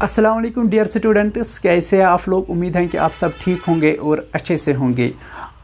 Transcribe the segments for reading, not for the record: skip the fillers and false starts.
अस्सलाम वालेकुम dear students, कैसे हैं आप लोग। उम्मीद है कि आप सब ठीक होंगे और अच्छे से होंगे।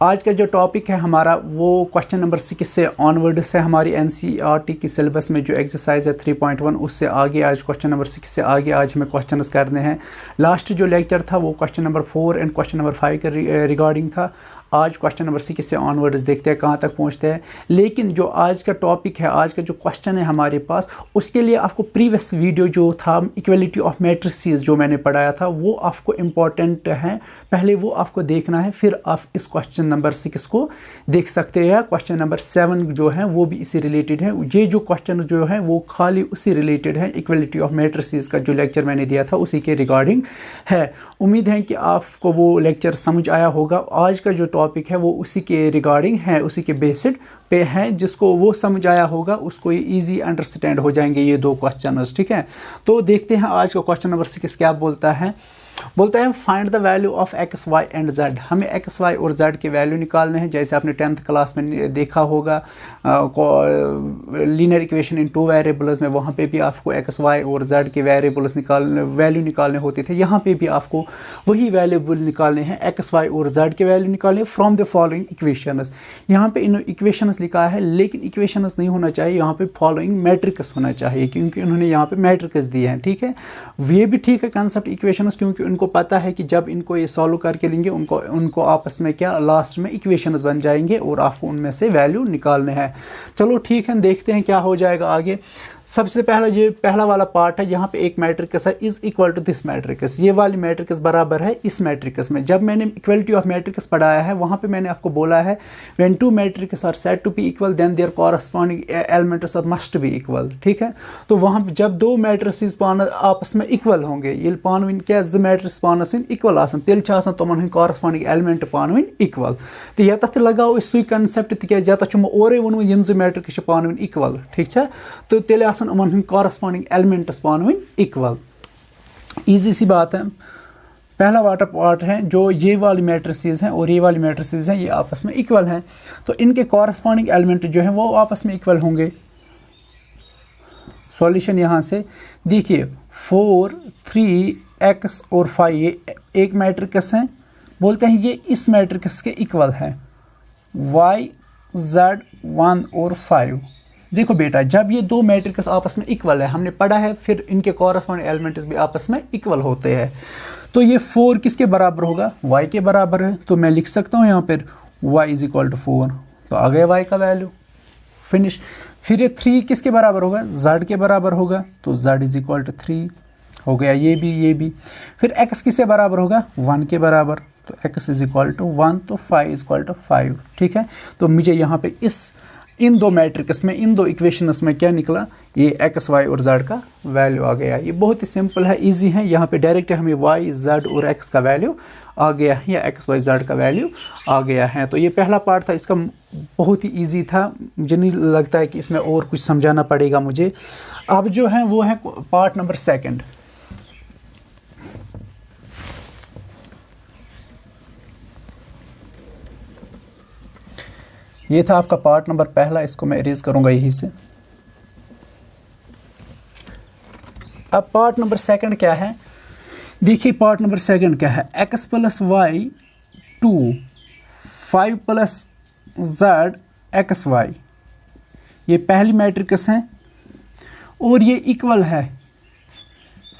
आज का जो टॉपिक है हमारा वो क्वेश्चन नंबर 6 से ऑनवर्ड्स है। हमारी एनसीईआरटी की सिलेबस में जो एक्सरसाइज है 3.1 उससे आगे आज क्वेश्चन नंबर 6 से आगे आज हमें क्वेश्चंस करने हैं। लास्ट जो लेक्चर था वो question number 4 and question number 5 के रिगार्डिंग था। आज क्वेश्चन नंबर 6 से ऑनवर्ड्स देखते हैं कहाँ तक पहुँचते हैं। लेकिन जो आज का टॉपिक है, आज का जो क्वेश्चन है हमारे पास, उसके लिए आपको प्रीवियस वीडियो जो था इक्वलिटी ऑफ मैट्रिसेस जो मैंने पढ़ाया था वो आपको इम्पॉर्टेंट है। पहले वो आपको देखना है, फिर आप इस क्वेश्चन नंबर 6 को देख सकते हैं। क्वेश्चन नंबर 7 जो है वो भी इसी रिलेटेड है। ये जो क्वेश्चन जो है वो खाली उसी रिलेटेड है। इक्वलिटी ऑफ मैट्रिसेस का जो लेक्चर मैंने दिया था उसी के रिगार्डिंग है। उम्मीद है कि आपको वो लेक्चर समझ आया होगा। आज का जो टॉपिक है वो उसी के रिगार्डिंग है, उसी के बेसिड पे है। जिसको वो समझ आया होगा उसको ये ईजी अंडरस्टैंड हो जाएंगे ये दो क्वेश्चंस, ठीक है। तो देखते हैं आज का क्वेश्चन नंबर 6 क्या बोलता है। Find the value of x y and z. हमें एक्स वाई और जेड के वैल्यू निकालने हैं। जैसे आपने 10th क्लास में देखा होगा लीनियर इक्वेशन इन 2 वेरिएबल्स में, वहाँ पे भी आपको एक्स वाई और जेड के वैल्यू निकालने होते थे। यहाँ पे भी आपको वही वैल्यूबल निकालने हैं, एक्स वाई और जेड के वैल्यू निकालने फ्रॉम द फॉलोइंग इक्वेशंस। यहाँ पे इन इक्वेशंस लिखा है लेकिन इक्वेशंस नहीं होना चाहिए, यहाँ पे फॉलोइंग मैट्रिक्स होना चाहिए क्योंकि उन्होंने यहाँ पे मैट्रिक्स दिए हैं, ठीक है। ये भी ठीक है कंसेप्ट इक्वेशंस, क्योंकि उनको पता है कि जब इनको ये सॉल्व करके लेंगे उनको आपस में क्या लास्ट में इक्वेशंस बन जाएंगे और आपको उनमें से वैल्यू निकालने हैं। चलो ठीक है, देखते हैं क्या हो जाएगा आगे। सबसे पहला ये पहला वाला पार्ट है, यहाँ पे एक मैट्रिक्स है is equal to this matrix. ये वाली मैट्रिक्स बराबर है इस मैट्रिक्स में। जब मैंने इक्वलिटी ऑफ मैट्रिक्स पढ़ाया है वहाँ पे मैंने आपको बोला है when two matrix are said to be equal then their corresponding elements must be equal, ठीक है। तो वहाँ पे जब दो मैट्रिक्स आपस में इक्वल होंगे, ये पानवन क्या मैट्रिक्स पानस इक्वल आसान तेल तमन कॉरस्पॉन्डिंग एलिमेंट पानवन इक्वल। तो ये तथ लगाओ सू कंसेप्ट तिज ओरे वोन यम मैट्रिक्स पानवन इक्वल, ठीक है। तो तेल कॉरस्पॉन्डिंग एलिमेंट्स पानवन इक्वल। ईजी सी बात है। पहला वाटर पार्ट है जो ये वाली मैट्रिसेस हैं और ये वाली मैट्रिसेस हैं, ये आपस में इक्वल हैं। तो इनके कॉरस्पॉन्डिंग एलिमेंट जो हैं वो आपस में इक्वल होंगे। सॉल्यूशन यहाँ से देखिए 4, 3, x और 5 ये एक मैट्रिक्स हैं। बोलते हैं ये इस मैट्रिक्स के इक्वल है y, z, 1 और 5। देखो बेटा, जब ये दो मैट्रिक्स आपस में इक्वल है, हमने पढ़ा है, फिर इनके कॉरस्पॉन्डिंग एलिमेंट्स भी आपस में इक्वल होते हैं। तो ये 4 किसके बराबर होगा? y के बराबर है। तो मैं लिख सकता हूँ यहाँ पर y इज इक्वल टू 4। तो आ गया y का वैल्यू, फिनिश। फिर ये 3 किसके बराबर होगा? z के बराबर होगा। तो z इज इक्वल टू 3 हो गया। ये भी। फिर x किसके बराबर होगा? 1 के बराबर। तो x इज इक्वल टू 1, तो 5 इज इक्वल टू 5, ठीक है। तो मुझे यहाँ पे इन दो मैट्रिक्स में, इन दो इक्वेशंस में क्या निकला? ये एक्स वाई और जेड का वैल्यू आ गया। ये बहुत ही सिंपल है, इजी है। यहाँ पे डायरेक्ट हमें वाई, जेड और एक्स का वैल्यू आ गया है या एक्स वाई जेड का वैल्यू आ गया है। तो ये पहला पार्ट था, इसका बहुत ही इजी था। मुझे नहीं लगता है कि इसमें और कुछ समझाना पड़ेगा मुझे। अब जो है वो है पार्ट नंबर 2। ये था आपका पार्ट नंबर 1, इसको मैं इरेज करूंगा यहीं से। अब पार्ट नंबर 2 क्या है? देखिए पार्ट नंबर 2 क्या है? x plus y 2, 5 plus z x y, ये पहली मैट्रिक्स है और ये इक्वल है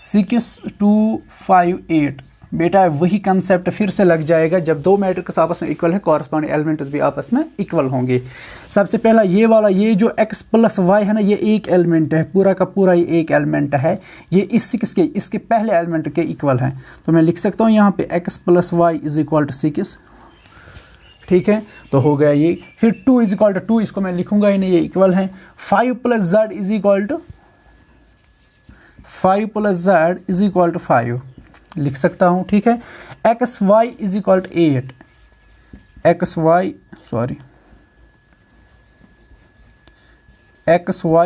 6, 2, 5, 8। बेटा वही कंसेप्ट फिर से लग जाएगा। जब दो मैट्रिक्स आपस में इक्वल है, कॉरस्पॉन्डिंग एलिमेंट्स भी आपस में इक्वल होंगे। सबसे पहला ये वाला, ये जो x प्लस वाई है ना, ये एक एलिमेंट है, पूरा का पूरा ये एक एलिमेंट है। ये इसके पहले एलिमेंट के इक्वल है। तो मैं लिख सकता हूँ यहाँ पे x plus y is equal to 6, ठीक है। तो हो गया ये। फिर 2 इज इक्वल टू 2, इसको मैं लिखूंगा ही नहीं, ये इक्वल है। 5 plus z is equal to 5 लिख सकता हूँ, ठीक है। X y is equal to 8, x y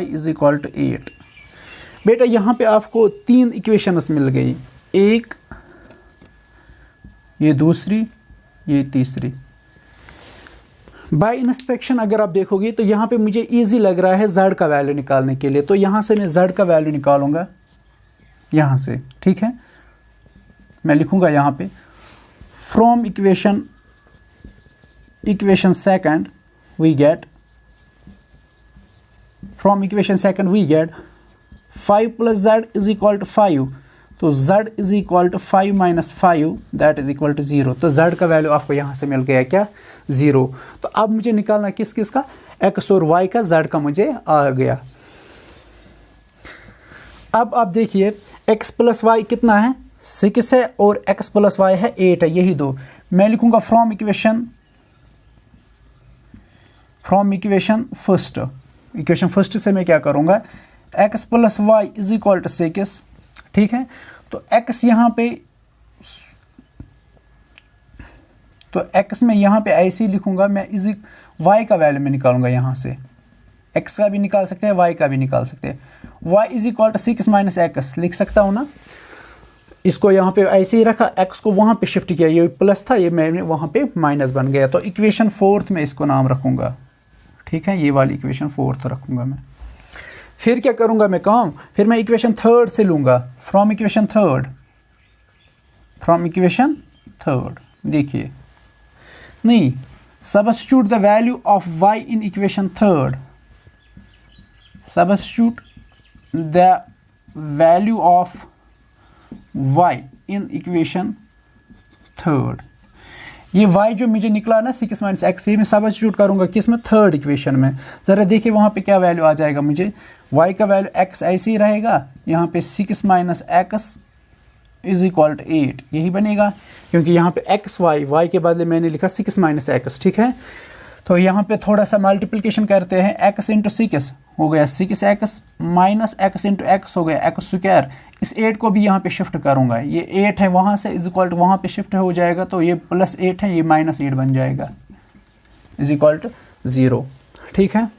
is equal to 8। बेटा यहाँ पे आपको 3 इक्वेशंस मिल गई, एक, ये दूसरी, ये तीसरी। बाय इंस्पेक्शन अगर आप देखोगे तो यहाँ पे मुझे इजी लग रहा है z का वैल्यू निकालने के लिए। तो यहाँ से मैं z का वैल्यू निकालूंगा। यहाँ से, ठीक है। मैं लिखूँगा यहाँ पे from equation second we get 5 + z = 5, तो z = 5 - 5 that is equal to 0। तो z का वैल्यू आपको यहाँ से मिल गया क्या, 0। तो अब मुझे निकालना किस किस का, x और y का, z का मुझे आ गया। अब आप देखिए x + y कितना है, 6 है, और x + y है 8 है, यही दो। मैं लिखूंगा फ्रॉम इक्वेशन फर्स्ट से मैं क्या करूंगा, x + y = 6, ठीक है। तो x यहाँ पे, तो x में यहाँ पे ऐसे ही लिखूंगा मैं, y का वैल्यू मैं निकालूंगा यहाँ से, x का भी निकाल सकते हैं, y का भी निकाल सकते हैं। y = 6 - x लिख सकता हूँ ना, इसको यहाँ पे ऐसे ही रखा, x को वहाँ पे शिफ्ट किया, ये प्लस था, ये मैंने वहाँ पे माइनस बन गया। तो इक्वेशन 4th में इसको नाम रखूँगा, ठीक है, ये वाली इक्वेशन 4th रखूँगा मैं। फिर क्या करूँगा मैं काम, फिर मैं इक्वेशन 3rd से लूँगा, फ्रॉम इक्वेशन थर्ड देखिए, नहीं, substitute the value of y in equation 3rd, substitute the value of y in equation 3rd। ये y जो मुझे निकला ना 6 - x, ये मैं सब्स्टिट्यूट करूंगा किस में, 3rd इक्वेशन में। ज़रा देखिए वहाँ पे क्या वैल्यू आ जाएगा मुझे, y का वैल्यू x ऐसे ही रहेगा, यहाँ पे 6 - x = 8 यही बनेगा, क्योंकि यहाँ पे y के बदले मैंने लिखा 6 - x, ठीक है। तो यहाँ पे थोड़ा सा मल्टीप्लिकेशन करते हैं, x × 6 हो गया 6x - x × x हो गया x²। इस 8 को भी यहाँ पे शिफ्ट करूँगा, ये 8 है वहाँ से = वहाँ पे शिफ्ट हो जाएगा, तो ये +8 है, ये -8 बन जाएगा = 0, ठीक है।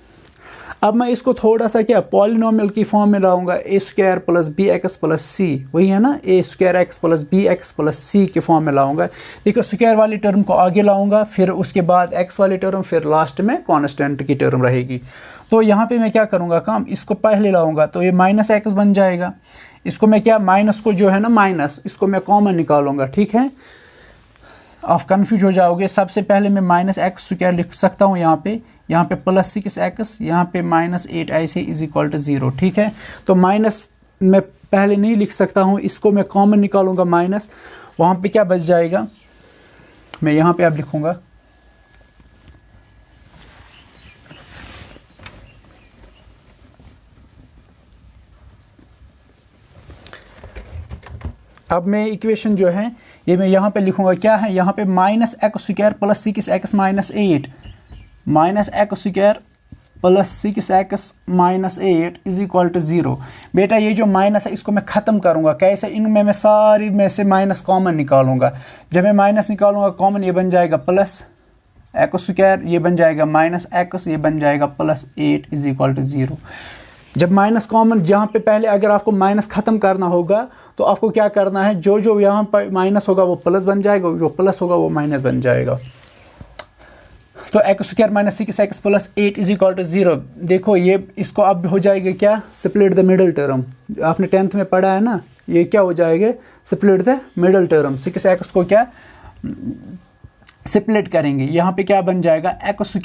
अब मैं इसको थोड़ा सा क्या पॉलिनोमियल की फॉर्म में लाऊंगा, a² + bx + c, वही है ना, a² x + bx + c के फॉर्म में लाऊंगा। देखो स्क्वायर वाली टर्म को आगे लाऊंगा, फिर उसके बाद x वाली टर्म, फिर लास्ट में कांस्टेंट की टर्म रहेगी। तो यहाँ पे मैं क्या करूँगा काम, इसको पहले लाऊंगा, तो ये -x बन जाएगा। इसको मैं क्या, माइनस को जो है ना माइनस, इसको मैं कॉमन निकालूंगा, ठीक है। आप कंफ्यूज हो जाओगे, सबसे पहले मैं -x² लिख सकता हूँ यहाँ पे +6x, यहाँ पे -8 ऐसे = 0, ठीक है। तो माइनस मैं पहले नहीं लिख सकता हूँ, इसको मैं कॉमन निकालूंगा माइनस, वहाँ पे क्या बच जाएगा, मैं यहाँ पे अब लिखूंगा अब मैं इक्वेशन जो है ये मैं यहाँ पे लिखूंगा, क्या है यहाँ पे -x² + 6x - 8 -x + 6x - 8 = 0। बेटा ये जो माइनस है इसको मैं ख़त्म करूँगा, कैसे, इनमें मैं सारी में से माइनस कॉमन निकालूंगा। जब मैं माइनस निकालूंगा कॉमन, ये बन जाएगा +x², ये बन जाएगा -x, ये बन जाएगा +8 = 0। जब माइनस कॉमन, जहाँ पे पहले अगर आपको माइनस ख़त्म करना होगा तो आपको क्या करना है, जो यहाँ पर माइनस होगा वो प्लस बन जाएगा, जो प्लस होगा वो माइनस बन जाएगा। तो x² - 6x + 8 = 0। देखो ये इसको अब हो जाएगा क्या, स्प्लिट द मिडल टर्म, आपने 10th में पढ़ा है ना, ये क्या हो जाएगा, split the middle term. 6x को क्या स्प्लिट करेंगे, यहाँ पे क्या बन जाएगा, x² -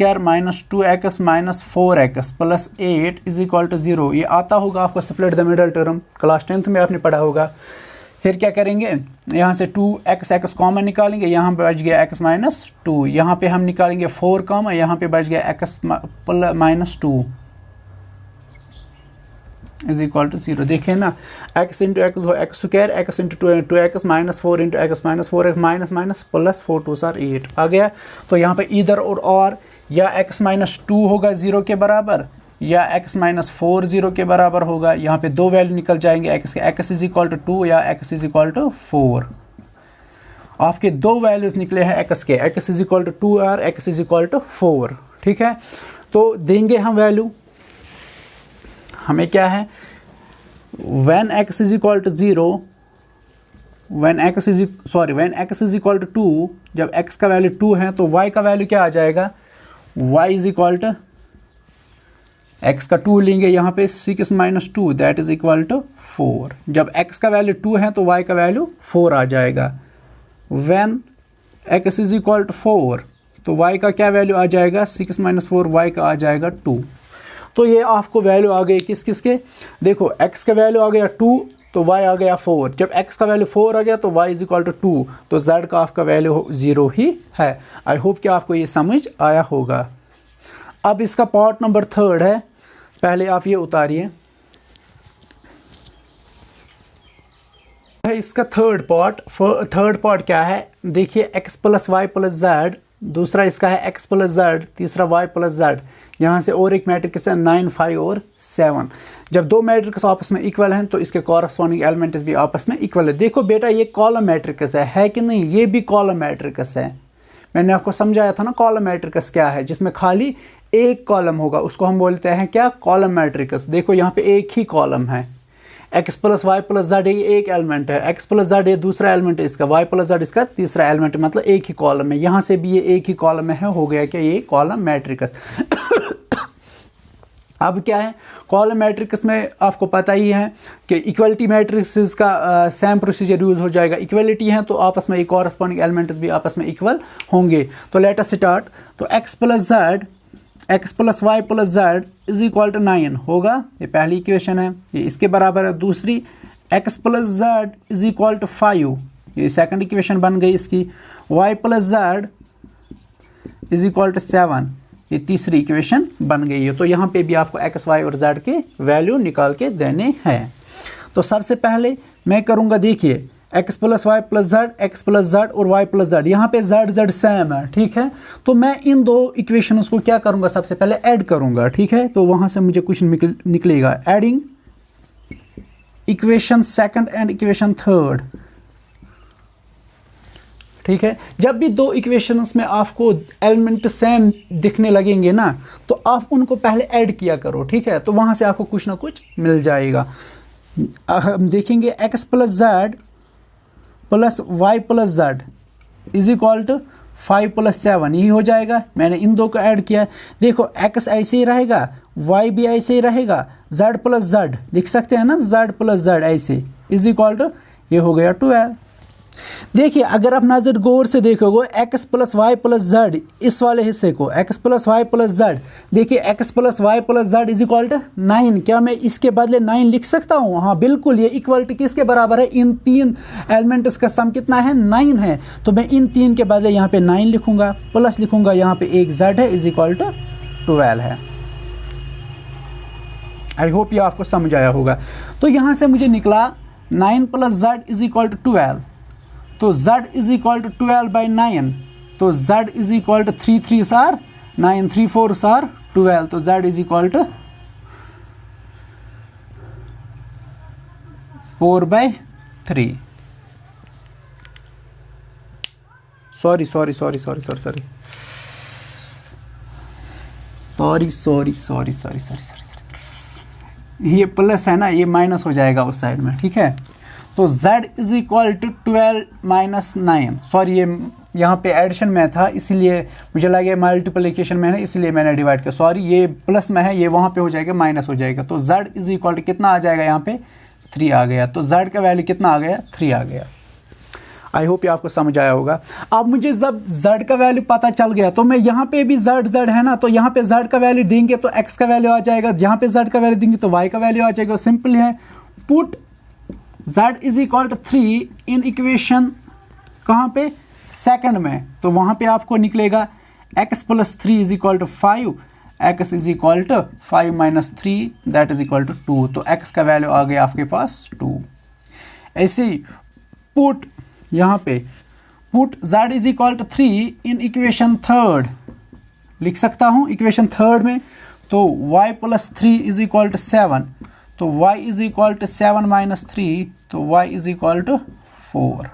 2x - 4x + 8 = 0। ये आता होगा आपको split the middle term, class 10th में आपने पढ़ा होगा। फिर क्या करेंगे, यहाँ से 2x कॉमन निकालेंगे, यहाँ पे बच गया x - 2, यहाँ पे हम निकालेंगे 4 कॉमन, यहाँ पे बच गया x - 2 = 0। देखिए ना, x × x हो x², x × 2x - 4 × x - 4x minus +4 2 8 आ गया। तो यहाँ पे इधर और या x - 2 होगा 0 के बराबर, या x - 4 0 के बराबर होगा। यहाँ पे दो वैल्यू निकल जाएंगे x के, x = 2 या x = 4। आपके दो वैल्यूज निकले हैं x के, x = 2 और x = 4, ठीक है। तो देंगे हम वैल्यू, हमें क्या है, when x = 2, जब x का वैल्यू 2 है तो y का वैल्यू क्या आ जाएगा, y = x का 2 लेंगे यहाँ पे 6 - 2 दैट इज इक्वल टू 4। जब x का वैल्यू 2 है तो y का वैल्यू 4 आ जाएगा। When x is equal to 4 तो y का क्या वैल्यू आ जाएगा, 6 - 4 y का आ जाएगा 2। तो ये आपको वैल्यू आ गई किस किस के, देखो x का वैल्यू आ गया 2 तो y आ गया 4। जब x का वैल्यू 4 आ गया तो y इज इक्वल टू 2 तो z का आपका वैल्यू 0 ही है। आई होप कि आपको ये समझ आया होगा। अब इसका पार्ट नंबर 3 है, पहले आप ये उतारिए। इसका थर्ड पार्ट क्या है, देखिए x + y + z, दूसरा इसका है x + z, तीसरा y + z। यहाँ से और एक मैट्रिक्स है 9, 5 और 7। जब दो मैट्रिक्स आपस में इक्वल हैं तो इसके कॉरस्पॉन्डिंग एलिमेंट्स भी आपस में इक्वल है। देखो बेटा ये कॉलम मैट्रिक्स है कि नहीं, ये भी कॉलम मैट्रिक्स है। मैंने आपको समझाया था ना कॉलम मैट्रिक्स क्या है, जिसमें खाली एक कॉलम होगा उसको हम बोलते हैं क्या, कॉलम मैट्रिक्स। देखो यहाँ पे एक ही कॉलम है, x + y + z ये एक एलिमेंट है, x + z ये दूसरा एलिमेंट है इसका, y + z इसका तीसरा एलिमेंट है, मतलब एक ही कॉलम है। यहाँ से भी ये एक ही कॉलम है, हो गया क्या ये कॉलम मैट्रिक्स। अब क्या है कॉलम मैट्रिक्स में आपको पता ही है कि इक्वलिटी मैट्रिक्स का सेम प्रोसीजर यूज हो जाएगा। इक्वलिटी है तो आपस में कॉरस्पॉन्डिंग एलिमेंट्स भी आपस में इक्वल होंगे। तो लेट अस स्टार्ट। तो x + y + z is equal to 9 होगा, ये पहली इक्वेशन है, ये इसके बराबर है। दूसरी x + z is equal to 5, ये सेकंड इक्वेशन बन गई इसकी। y + z is equal to 7, ये तीसरी इक्वेशन बन गई है। तो यहाँ पे भी आपको x, y और z के वैल्यू निकाल के देने हैं। तो सबसे पहले मैं करूँगा, देखिए x + y + z, x + z और y + z, यहाँ पे z सेम है, ठीक है। तो मैं इन दो इक्वेशंस को क्या करूँगा, सबसे पहले ऐड करूँगा, ठीक है। तो वहाँ से मुझे कुछ निकलेगा, adding equation second and equation third, ठीक है। जब भी दो इक्वेशंस में आपको एलिमेंट सेम दिखने लगेंगे ना तो आप उनको पहले ऐड किया करो, ठीक है। तो वहाँ से आपको कुछ ना कुछ मिल जाएगा। हम देखेंगे x + z + y + z is equal to 5 + 7, यही हो जाएगा। मैंने इन दो को ऐड किया। देखो x ऐसे ही रहेगा, y भी ऐसे ही रहेगा, z + z लिख सकते हैं ना, z + z ऐसे इज इक्वल टू, ये हो गया 12। देखिए अगर आप नज़र गौर से देखोगे x + y + z, इस वाले हिस्से को x + y + z, देखिए x + y + z is equal to 9। क्या मैं इसके बदले 9 लिख सकता हूँ? हाँ बिल्कुल, ये इक्वलिटी किसके बराबर है, इन तीन एलिमेंट्स का सम कितना है, 9 है। तो मैं इन तीन के बदले यहाँ पे 9 लिखूंगा, प्लस लिखूंगा यहाँ पे एक z है इज इक्वल टू 12 है। आई होप ये आपको समझ आया होगा। तो यहाँ से मुझे निकला 9 + z इज इक्वल टू 12। तो z इज इक्वल टू 12/9, तो z is equal to 3 3s are 9, 3 4s are 12, तो z is equal to 4/3। Sorry, ये प्लस है ना, ये माइनस हो जाएगा उस साइड में, ठीक है। तो z is equal to 12 - 9, sorry ये यहाँ पे एडिशन में था इसलिए मुझे लगा मल्टीप्लिकेशन में है इसलिए मैंने डिवाइड किया, सॉरी ये प्लस में है, ये वहाँ पे हो जाएगा माइनस हो जाएगा। तो z इज इक्वल टू कितना आ जाएगा, यहाँ पे 3 आ गया। तो z का वैल्यू कितना आ गया, 3 आ गया। आई होप ये आपको समझ आया होगा। अब मुझे जब z का वैल्यू पता चल गया तो मैं यहाँ पे भी z है ना, तो यहाँ पे z का वैल्यू देंगे तो x का वैल्यू आ जाएगा, यहाँ पे z का वैल्यू देंगे तो y का वैल्यू आ जाएगा। सिंपल है, put z is equal to 3 in equation कहाँ पे, सेकंड में। तो वहाँ पे आपको निकलेगा x + 3 is equal to 5, x is equal to 5 - 3 that is equal to 2। तो x का वैल्यू आ गया आपके पास 2। ऐसे ही पुट यहाँ पे put z is equal to 3 in equation third, लिख सकता हूँ इक्वेशन थर्ड में। तो y + 3 इज इक्वल टू 7, तो y इज इक्वल टू 7 - 3, तो y इज इक्वल टू 4।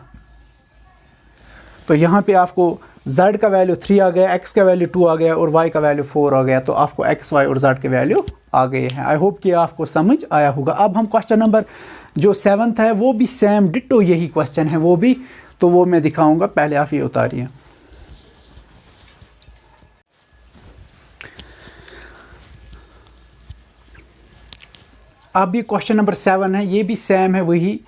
तो यहाँ पे आपको z का वैल्यू 3 आ गया, x का वैल्यू 2 आ गया और y का वैल्यू 4 आ गया। तो आपको x, y और z के वैल्यू आ गए हैं। आई होप कि आपको समझ आया होगा। अब हम क्वेश्चन नंबर जो 7th है वो भी सेम डिट्टो यही क्वेश्चन है, वो भी तो वो मैं दिखाऊंगा। पहले आप ये उतारिए। अब ये क्वेश्चन नंबर 7 है, ये भी सेम है वही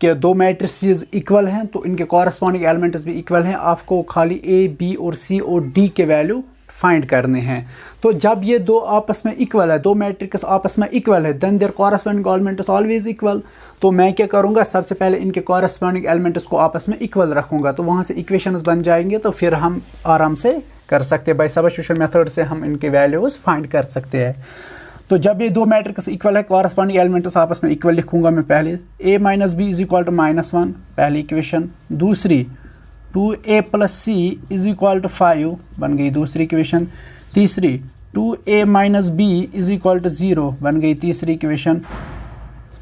कि दो मैट्रिसेस इक्वल हैं तो इनके कॉरस्पॉन्डिंग एलिमेंट्स भी इक्वल हैं। आपको खाली ए, बी और सी और डी के वैल्यू फाइंड करने हैं। तो जब ये दो आपस में इक्वल है, दो मैट्रिक्स आपस में इक्वल है, then their corresponding elements always equal. तो मैं क्या करूँगा, सबसे पहले इनके कॉरस्पॉन्डिंग एलिमेंट्स को आपस में इक्वल रखूँगा, तो वहाँ से इक्वेशंस बन जाएंगे। तो फिर हम आराम से कर सकते हैं, बाय सब्स्टिट्यूशन मेथड से हम इनके वैल्यूज़ फाइंड कर सकते हैं। तो जब ये दो मैट्रिक्स इक्वल है, कॉरस्पॉन्डिंग एलिमेंट्स आपस में इक्वल लिखूंगा मैं पहले, a minus b is equal to -1 पहली इक्वेशन। दूसरी 2a plus c is equal to 5 बन गई दूसरी इक्वेशन। तीसरी 2a minus b is equal to 0 बन गई तीसरी equation.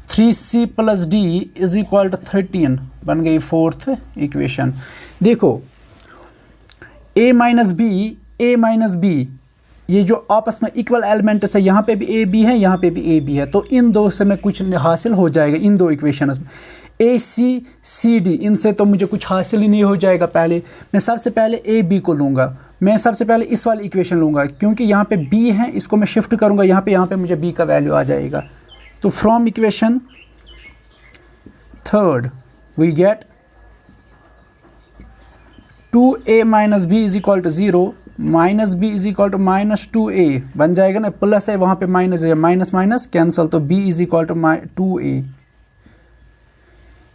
3c plus d is equal to 13 बन गई फोर्थ इक्वेशन। देखो a माइनस बी ये जो आपस में इक्वल एलिमेंट्स है, यहाँ पे भी ए बी है, यहाँ पे भी ए बी है, तो इन दो से मैं कुछ हासिल हो जाएगा इन दो इक्वेशंस में। ए सी सी डी, इनसे तो मुझे कुछ हासिल ही नहीं हो जाएगा। पहले मैं सबसे पहले ए बी को लूँगा, मैं सबसे पहले इस वाली इक्वेशन लूँगा क्योंकि यहाँ पे बी है, इसको मैं शिफ्ट करूँगा यहाँ पे मुझे बी का वैल्यू आ जाएगा। तो from equation third we get 2a minus b is equal to 0 minus b is equal to -2a बन जाएगा ना, प्लस है वहाँ पे माइनस है, माइनस माइनस कैंसल, तो b is equal to 2a।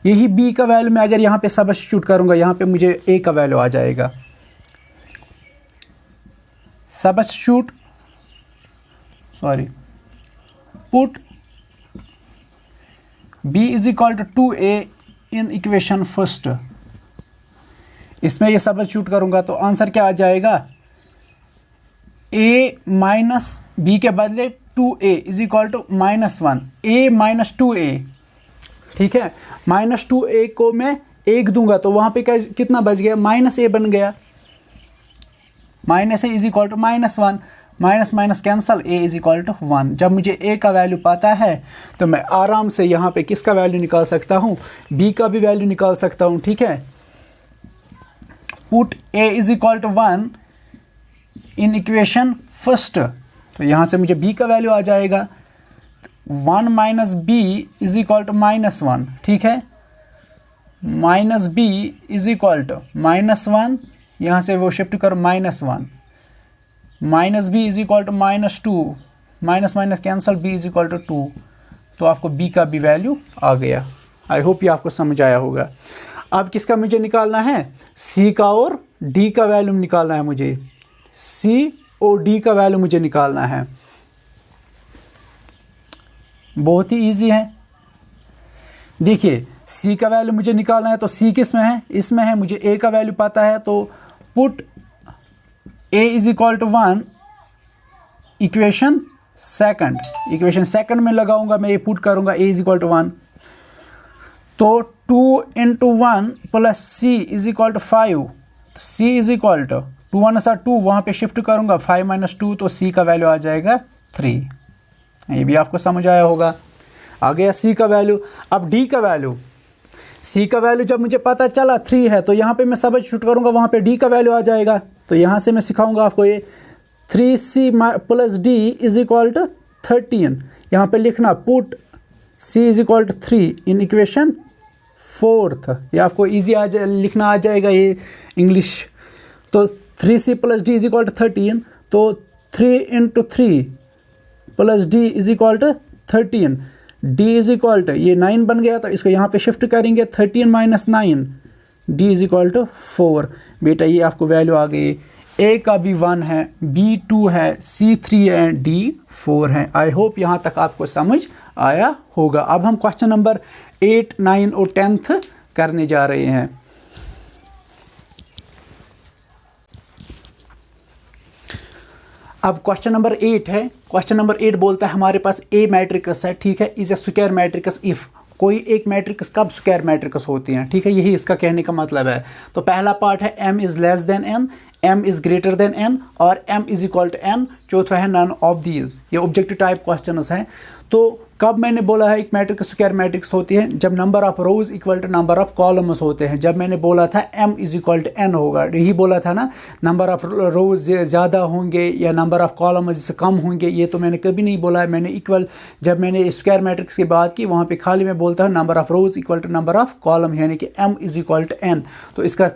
यही b का वैल्यू मैं अगर यहाँ पे सब्स्टिट्यूट करूँगा, यहाँ पे मुझे a का वैल्यू आ जाएगा। Substitute put b is equal to 2a in equation first. इसमें ये सब्स्टिट्यूट करूँगा तो आंसर क्या आ जाएगा, a माइनस बी के बदले 2a is equal to -1, a minus 2a, ठीक है। -2a को मैं 1 दूंगा तो वहाँ पे कितना बच गया, -a बन गया। -a is equal to -1, minus minus cancel, a is equal to 1। जब मुझे a का वैल्यू पता है तो मैं आराम से यहाँ पे किसका वैल्यू निकाल सकता हूँ, b का भी वैल्यू निकाल सकता हूँ, ठीक है। Put a is equal to 1 in equation first, तो यहाँ से मुझे b का वैल्यू आ जाएगा। 1 minus b is equal to -1, ठीक है। Minus b is equal to -1, यहाँ से वो शिफ्ट करो -1, minus b is equal to -2, minus minus cancel, b is equal to 2, तो आपको b का भी वैल्यू आ गया। आई होप ये आपको समझ आया होगा। अब किसका मुझे निकालना है, c का और d का वैल्यू निकालना है मुझे, c और d का वैल्यू मुझे निकालना है। बहुत ही इजी है। देखिए c का वैल्यू मुझे निकालना है तो c किस में है, इसमें है। मुझे a का वैल्यू पता है तो put a is equal to 1 equation second में लगाऊंगा मैं, ये पुट करूंगा a इज इक्वल टू 1, तो 2 × 1 plus c is equal to 5, c is equal to 2 1 2, वहाँ पे शिफ्ट करूँगा 5 - 2, तो c का वैल्यू आ जाएगा 3। ये भी आपको समझ आया होगा। आ गया c का वैल्यू। अब d का वैल्यू, c का वैल्यू जब मुझे पता चला 3 है तो यहाँ पे मैं सब्स्टिट्यूट करूँगा, वहाँ पे d का वैल्यू आ जाएगा। तो यहाँ से मैं सिखाऊंगा आपको ये 3c plus d is equal to 13, यहाँ पे लिखना put c is equal to 3 in equation fourth. ये आपको ईजी लिखना आ जाएगा ये इंग्लिश। तो 3c plus d is equal to 13, तो 3 × 3 plus d is equal to 13, d is equal to ये 9 बन गया, तो इसको यहाँ पे शिफ्ट करेंगे 13 - 9, d इज इक्वल टू 4। बेटा ये आपको वैल्यू आ गई, a का भी 1 है, b 2 है, c 3 है, d 4 है। आई होप यहाँ तक आपको समझ आया होगा। अब हम क्वेश्चन नंबर 8, 9 और 10th करने जा रहे हैं। अब क्वेश्चन नंबर 8 है। क्वेश्चन नंबर 8 बोलता है हमारे पास ए मैट्रिक्स है, ठीक है, is a square matrix if. कोई एक मैट्रिक्स कब स्क्वायर मैट्रिक्स होती हैं, ठीक है, यही इसका कहने का मतलब है। तो पहला पार्ट है m is less than n, m is greater than n और m is equal to n। चौथा है नन ऑफ दीज। ये ऑब्जेक्टिव टाइप क्वेश्चंस हैं। तो कब मैंने बोला है एक मैट्रिक्स स्क्वायर मैट्रिक्स होती है, जब number of rows equal to number of columns होते हैं। जब मैंने बोला था m is equal to n होगा, यही बोला था ना, नंबर ऑफ रोज ज़्यादा होंगे या नंबर ऑफ कॉलम्स कम होंगे, ये तो मैंने कभी नहीं बोला है। मैंने इक्वल, जब मैंने स्क्वायर मैट्रिक्स की बात की वहाँ पे खाली मैं बोलता हूँ number of rows equal to number of column, यानी कि m is equal to n। तो इसका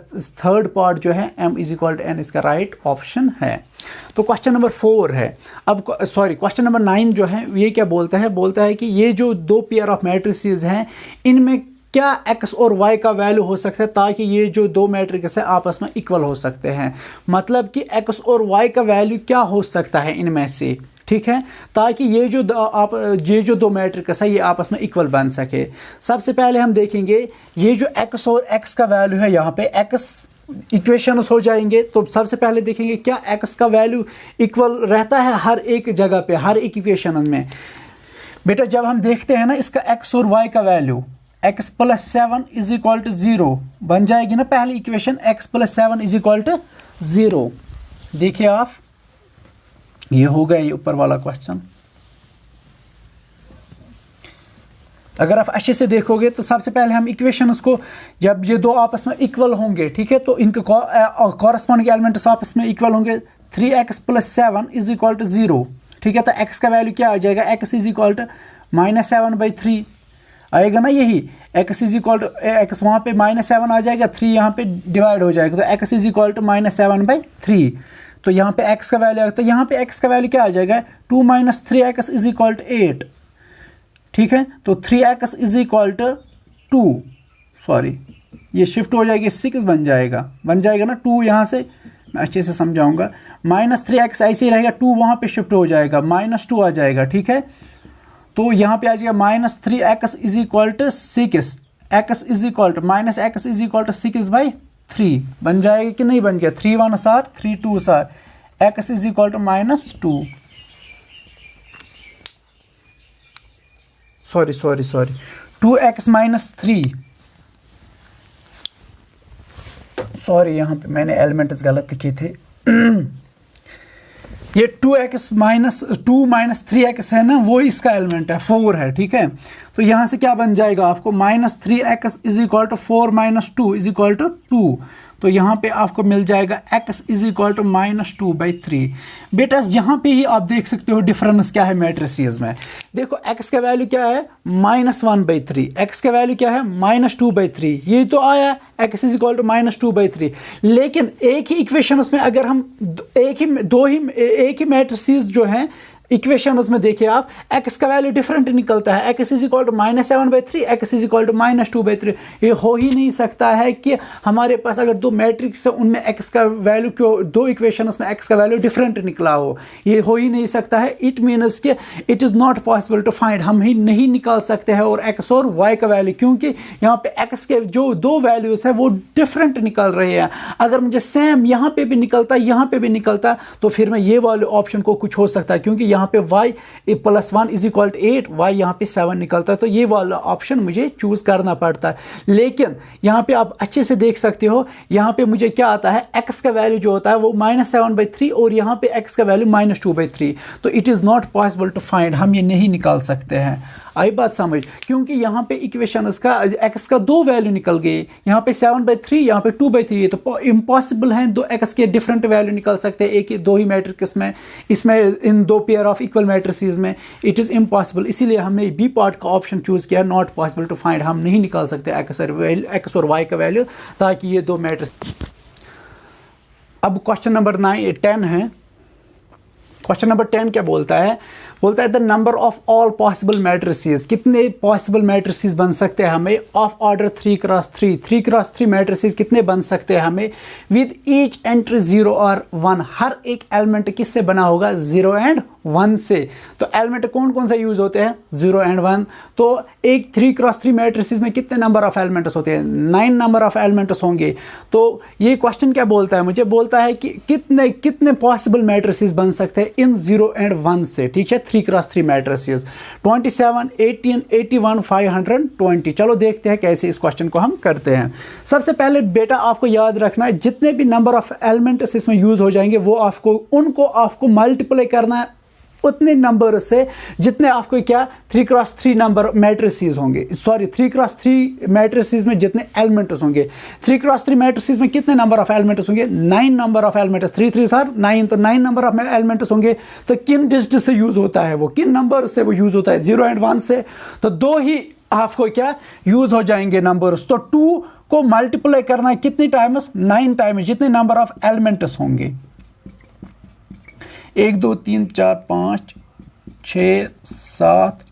थर्ड पार्ट जो है m is equal to n इसका राइट ऑप्शन है। तो क्वेश्चन नंबर 4 है, अब सॉरी क्वेश्चन नंबर 9 जो है ये क्या बोलता है कि ये जो दो पेयर ऑफ मैट्रिसेस हैं इनमें क्या x और y का वैल्यू हो सकता है ताकि ये जो दो मैट्रिक्स है आपस में इक्वल हो सकते हैं। मतलब कि x और y का वैल्यू क्या हो सकता है इनमें से, ठीक है, ताकि ये जो दो मैट्रिक्स है ये आपस में इक्वल बन सके। सबसे पहले हम देखेंगे ये जो x और x का वैल्यू है, यहाँ पे x इक्वेशंस हो जाएंगे। तो सबसे पहले देखेंगे क्या x का वैल्यू इक्वल रहता है हर एक जगह पे, हर एक इक्वेशन में। बेटा जब हम देखते हैं ना इसका x और y का value, x plus 7 is equal to 0 बन जाएगी ना पहली equation, x plus 7 is equal to 0। देखिए आप, ये हो गया ये ऊपर वाला क्वेश्चन। अगर आप अच्छे से देखोगे तो सबसे पहले हम इक्वेशंस को, जब ये दो आपस में इक्वल होंगे, ठीक है, तो इनके कॉरस्पॉन्डिंग एलिमेंट्स आपस में इक्वल होंगे। 3x plus 7 is equal to 0, ठीक है, तो x का वैल्यू क्या आ जाएगा, x इज इक्वल टू -7/3 आएगा ना, यही x is equal to x वहाँ पे -7 आ जाएगा, 3 यहाँ पे डिवाइड हो जाएगा, तो x इज इक्वल टू -7/3। तो यहाँ पे x का वैल्यू, तो यहाँ पे x का वैल्यू क्या आ जाएगा, 2 - 3x इज इक्वल टू 8, ठीक है, तो 3x is equal to 2, sorry ये शिफ्ट हो जाएगी 6 बन जाएगा ना 2, यहाँ से मैं अच्छे से समझाऊंगा। -3x ऐसे ही रहेगा, 2 वहाँ पे शिफ्ट हो जाएगा, -2 आ जाएगा, ठीक है, तो यहाँ पे आ जाएगा -3x is equal to 6, x is equal to -x is equal to 6/3 बन जाएगा कि नहीं बन गया, 3 1 are 3 2 are, x is equal to -2, sorry 2x - 3, sorry यहाँ पे मैंने एलिमेंट्स गलत लिखे थे। ये 2x - 3x है ना, वो इसका एलिमेंट है, 4 है, ठीक है, तो यहाँ से क्या बन जाएगा आपको, -3x is equal to 4 - 2 is equal to 2, तो यहाँ पे आपको मिल जाएगा x इज इक्वल टू -2/3। बेटा यहाँ पे ही आप देख सकते हो डिफरेंस क्या है मैट्रिसेस में। देखो x का वैल्यू क्या है, -1/3, x का वैल्यू क्या है, -2/3, ये तो आया x इज इक्वल टू -2/3। लेकिन एक ही इक्वेशन उसमें अगर हम एक ही मैट्रिसेस जो हैं इक्वेशन उसमें देखिए आप, x का वैल्यू डिफरेंट निकलता है, x is equal to -7/3, x is equal to -2/3। ये हो ही नहीं सकता है कि हमारे पास अगर दो मैट्रिक्स है उनमें x का वैल्यू क्यों, दो इक्वेशन में x का वैल्यू डिफरेंट निकला हो, ये हो ही नहीं सकता है। इट मीन्स कि it is not possible to find, हम ही नहीं निकाल सकते हैं और x और y का वैल्यू, क्योंकि यहाँ पे x के जो दो वैल्यूज है वो डिफरेंट निकल रहे हैं। अगर मुझे सेम यहाँ पे भी निकलता, यहाँ पे भी निकलता, तो फिर मैं ये वाले ऑप्शन को कुछ हो सकता है, क्योंकि यहाँ पे y + 1 is equal to 8, y यहाँ पे 7 निकलता है, तो ये वाला ऑप्शन मुझे चूज करना पड़ता है। लेकिन यहाँ पे आप अच्छे से देख सकते हो, यहाँ पे मुझे क्या आता है, x का वैल्यू जो होता है वो -7/3 और यहाँ पे x का वैल्यू -2/3, तो it is not possible to find, हम ये नहीं निकाल सकते हैं। आई बात समझ, क्योंकि यहाँ पे इक्वेशन का x का दो वैल्यू निकल गए, यहाँ पे 7/3, यहाँ पे 2/3, तो इम्पॉसिबल है दो x के डिफरेंट वैल्यू निकल सकते हैं एक ही दो ही मैट्रिक्स में, इसमें इन दो पेयर ऑफ इक्वल मैट्रिसेस में इट इज़ इम्पॉसिबल। इसीलिए हमने बी पार्ट का ऑप्शन चूज़ किया, नॉट पॉसिबल टू फाइंड, हम नहीं निकाल सकते x और y का वैल्यू ताकि ये दो मैट्रिक्स। अब क्वेश्चन नंबर 10 है। क्वेश्चन नंबर 10 क्या बोलता है the number of all possible matrices, कितने पॉसिबल मैट्रिसेस बन सकते हैं हमें ऑफ ऑर्डर 3x3 मैट्रिसेस कितने बन सकते हैं हमें, विद ईच एंट्री 0 और 1, हर एक एलिमेंट किससे बना होगा, 0 और 1 से। तो एलिमेंट कौन कौन से यूज होते हैं, 0 और 1। तो एक 3x3 मैट्रिसेस में कितने नंबर ऑफ एलिमेंट्स होते हैं, 9 नंबर ऑफ एलिमेंट्स होंगे। तो ये क्वेश्चन क्या बोलता है, मुझे बोलता है कि कितने पॉसिबल मैट्रिसेस बन सकते हैं इन 0 और 1 से, ठीक है, 3x3 मैट्रिसेस, 27, 18, 81, 520। चलो देखते हैं कैसे इस क्वेश्चन को हम करते हैं। सबसे पहले बेटा आपको याद रखना है, जितने भी नंबर ऑफ एलिमेंट्स इसमें यूज हो जाएंगे वो उनको आपको मल्टीप्लाई करना है उतने नंबर से जितने आपको क्या 3x3 नंबर मैट्रिसेस होंगे, सॉरी 3x3 मैट्रिसेस में जितने एलिमेंट्स होंगे। 3x3 मैट्रिसेस में कितने नंबर ऑफ एलिमेंट्स होंगे? 9 नंबर ऑफ एलिमेंट्स, 3 3 सर 9, तो 9 नंबर ऑफ एलिमेंट्स होंगे। तो किन डिजिट से यूज होता है वो, किन नंबर से वो यूज होता है? 0 और 1 से। तो 2 ही आपको क्या यूज हो जाएंगे नंबर्स। तो 2 को मल्टीप्लाई करना है कितनी टाइम्स? 9 टाइम्स, जितने नंबर ऑफ एलिमेंट्स होंगे। 1 2 3 4 5 6 7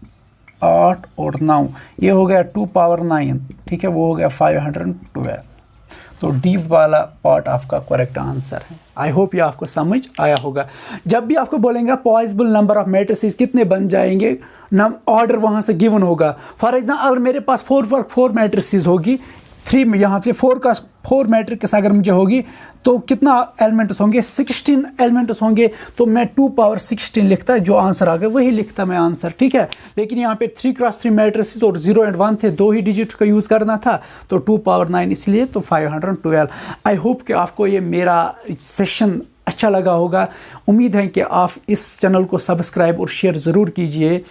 8 और 9, ये हो गया 2 पावर 9, ठीक है, वो हो गया 512। तो डी वाला पार्ट आपका करेक्ट आंसर है। आई होप ये आपको समझ आया होगा। जब भी आपको बोलेंगे पॉसिबल नंबर ऑफ मैट्रिसेस कितने बन जाएंगे, ऑर्डर वहां से गिवन होगा। फॉर एग्जाम्पल अगर मेरे पास 4 मैट्रिसेस होगी, 3 में यहाँ पे 4 मैट्रिक्स अगर मुझे होगी तो कितना एलिमेंट्स होंगे? 16 एलिमेंट्स होंगे। तो मैं 2 पावर 16 लिखता, जो आंसर आ गया वही लिखता मैं आंसर, ठीक है। लेकिन यहाँ पे 3x3 मैट्रिसेस और 0 और 1 थे, 2 ही डिजिट का यूज़ करना था, तो 2 पावर 9 इसलिए, तो 512। आई होप कि आपको ये मेरा सेशन अच्छा लगा होगा। उम्मीद है कि आप इस चैनल को सब्सक्राइब और शेयर ज़रूर कीजिए।